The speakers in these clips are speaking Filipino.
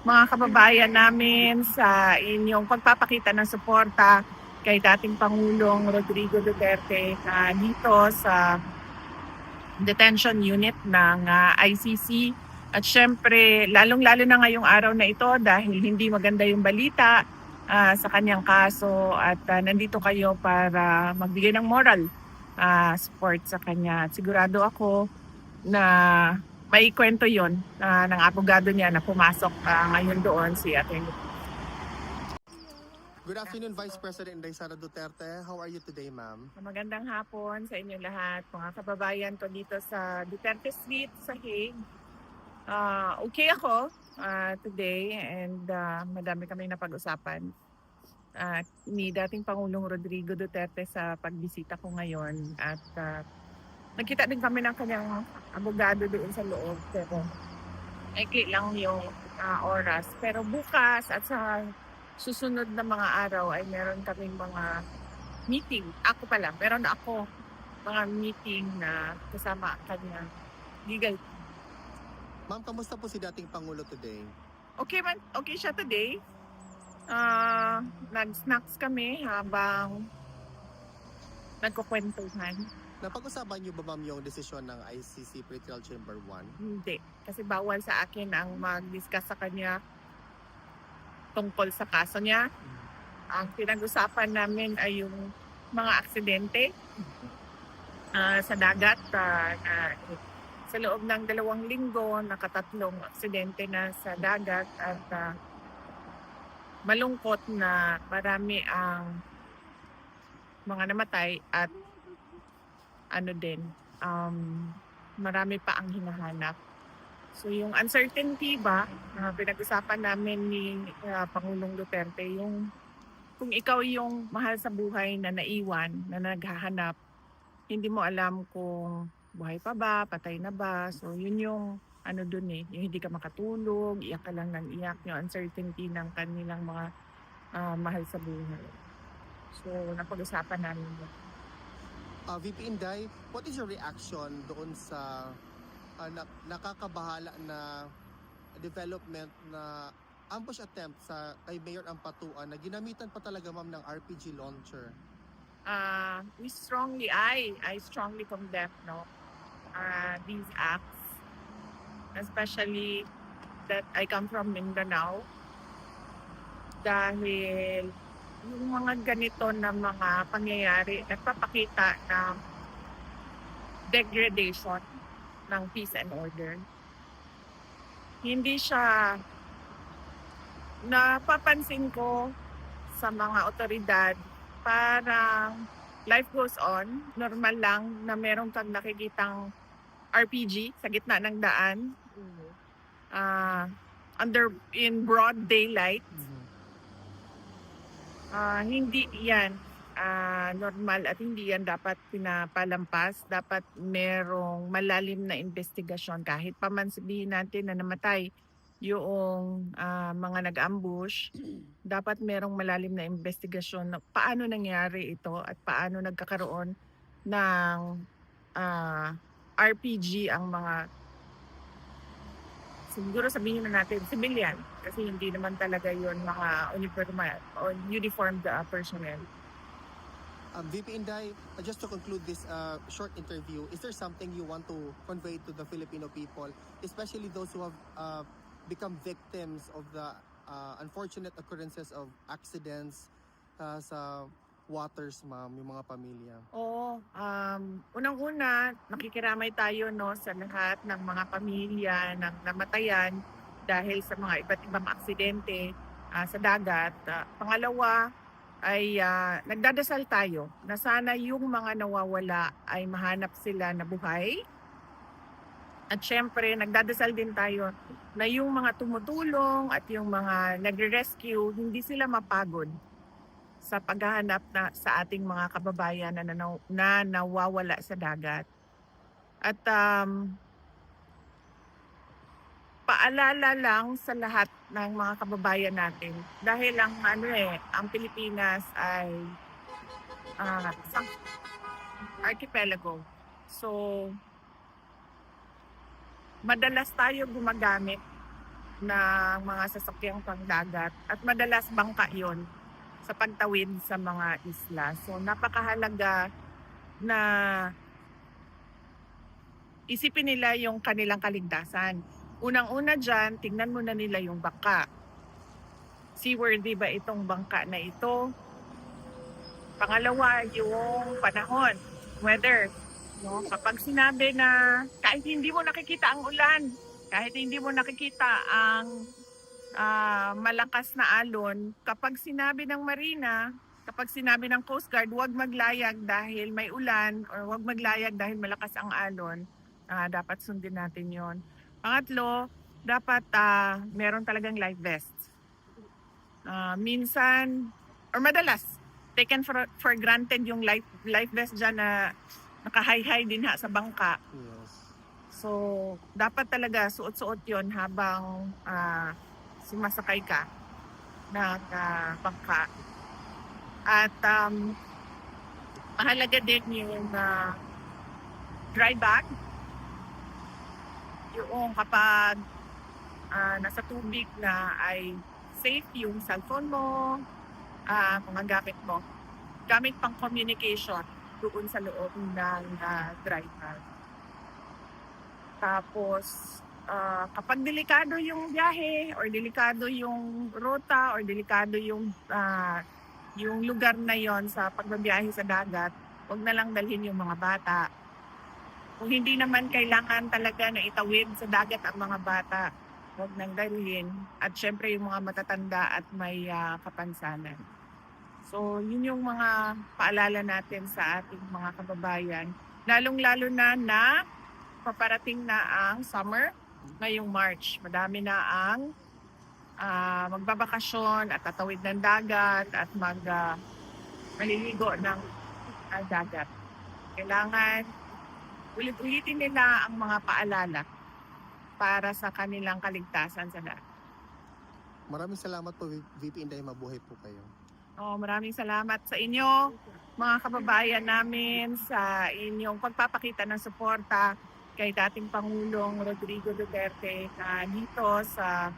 mga kababayan namin sa inyong pagpapakita ng suporta kay dating Pangulong Rodrigo Duterte dito sa detention unit ng ICC. At syempre, lalong-lalo na ngayong araw na ito dahil hindi maganda yung balita sa kanyang kaso at nandito kayo para magbigay ng moral support sa kanya. At sigurado ako na may kwento yon ng abogado niya na pumasok ngayon doon si Atty. Good afternoon, Vice President Inday Sara Duterte. How are you today, ma'am? Magandang hapon sa inyo lahat, mga kababayan ko dito sa Duterte Street sa Hague. Okay ako today and madami kami napag-usapan ni dating Pangulong Rodrigo Duterte sa pagbisita ko ngayon at nagkita din kami ng kanyang abogado doon sa loob pero maikli lang yung oras. Pero bukas at sa susunod na mga araw ay meron kaming mga meeting. Meron ako mga meeting na kasama kanya legal. Ma'am, kamusta po si dating Pangulo today? Okay siya today. Nag-snacks kami habang nagkukwentuhan. Napag-usapan niyo ba, ma'am, yung desisyon ng ICC Pretrial Chamber 1? Hindi. Kasi bawal sa akin ang mag-discuss sa kanya tungkol sa kaso niya. Ang pinag-usapan namin ay yung mga aksidente sa dagat. Sa loob ng 2 linggo, nakatatlong aksidente na sa dagat at malungkot na marami ang mga namatay at marami pa ang hinahanap. So yung uncertainty ba, pinag-usapan namin ni Pangulong Duterte, yung kung ikaw yung mahal sa buhay na naiwan, na naghahanap, hindi mo alam kung buhay pa ba, patay na ba. So yun yung dun yung hindi ka makatulog, iyak ka lang ng iyak, yung uncertainty ng kanilang mga mahal sa buhay. So napag-usapan namin yun. VP Inday, what is your reaction doon sa nakakabahala na development na ambush attempt sa kay Mayor Ampatuan na ginamitan pa talaga, ma'am, ng RPG launcher? I strongly condemn these acts, especially that I come from Mindanao, dahil yung mga ganito na mga pangyayari nagpapakita ng degradation ng peace and order. Hindi siya napapansin ko sa mga otoridad, parang life goes on, normal lang na meron kang nakikitang RPG sa gitna ng daan in broad daylight. Hindi yan normal at hindi yan dapat pinapalampas. Dapat merong malalim na investigasyon kahit pa man sabihin natin na namatay yung mga nag-ambush. Dapat merong malalim na investigasyon na paano nangyari ito at paano nagkakaroon ng RPG ang mga, siguro sabihin na natin, civilian. Kasi hindi naman talaga yun mga uniformed personnel. VP Inday, just to conclude this short interview, is there something you want to convey to the Filipino people, especially those who have become victims of the unfortunate occurrences of accidents sa waters, ma'am, yung mga pamilya? Oo, unang-una, nakikiramay tayo sa lahat ng mga pamilya ng namatayan dahil sa mga iba't ibang aksidente sa dagat. Pangalawa ay nagdadasal tayo na sana yung mga nawawala ay mahanap sila na buhay. At syempre, nagdadasal din tayo na yung mga tumutulong at yung mga nagre-rescue, hindi sila mapagod sa paghahanap sa ating mga kababayan na nawawala sa dagat. At paalala lang sa lahat ng mga kababayan natin, dahil ang Pilipinas ay isang archipelago. So madalas tayo gumagamit ng mga sasakyang pangdagat at madalas bangka yon sa pagtawid sa mga isla. So napakahalaga na isipin nila yung kanilang kaligtasan. Unang-una dyan, tingnan muna nila yung bangka. Seaworthy ba itong bangka na ito? Pangalawa, yung panahon, weather. No? Kapag sinabi na kahit hindi mo nakikita ang ulan, kahit hindi mo nakikita ang malakas na alon, kapag sinabi ng marina, kapag sinabi ng Coast Guard, huwag maglayag dahil may ulan or huwag maglayag dahil malakas ang alon, dapat sundin natin yon. Pangatlo, dapat meron talagang life vests. Minsan, or madalas, taken for granted yung life vest dyan na naka-high-high din sa bangka. Yes. So, dapat talaga suot-suot yon habang sumasakay ka ng bangka. At mahalaga din yung dry bag. Yung kapag nasa tubig na ay safe yung cellphone mo, mga gamit mo. Gamit pang communication doon sa loob ng dry bag. Tapos, kapag delikado yung biyahe or delikado yung ruta or delikado yung lugar na yon sa pagbabiyahe sa dagat, huwag na lang dalhin yung mga bata. Kung hindi naman kailangan talaga na itawid sa dagat ang mga bata, huwag nang dalhin. At syempre yung mga matatanda at may kapansanan. So, yun yung mga paalala natin sa ating mga kababayan. Lalong-lalo na paparating na ang summer ngayong March. Madami na ang magbabakasyon at tatawid ng dagat at maliligo ng dagat. Kailangan ulit-ulitin nila ang mga paalala para sa kanilang kaligtasan sa dagat. Maraming salamat po, VP Inday. Mabuhay po kayo. Maraming salamat sa inyo, mga kababayan namin, sa inyong pagpapakita ng suporta kay dating Pangulong Rodrigo Duterte dito sa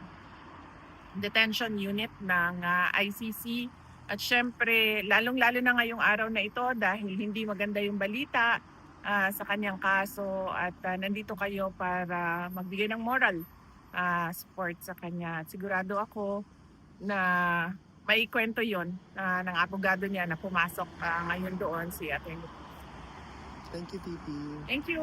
detention unit ng ICC. At syempre, lalong-lalo na ngayong araw na ito dahil hindi maganda yung balita sa kanyang kaso at nandito kayo para magbigay ng moral support sa kanya. At sigurado ako na may kwento yon ng abogado niya na pumasok ngayon doon si Atty. Thank you, VP. Thank you!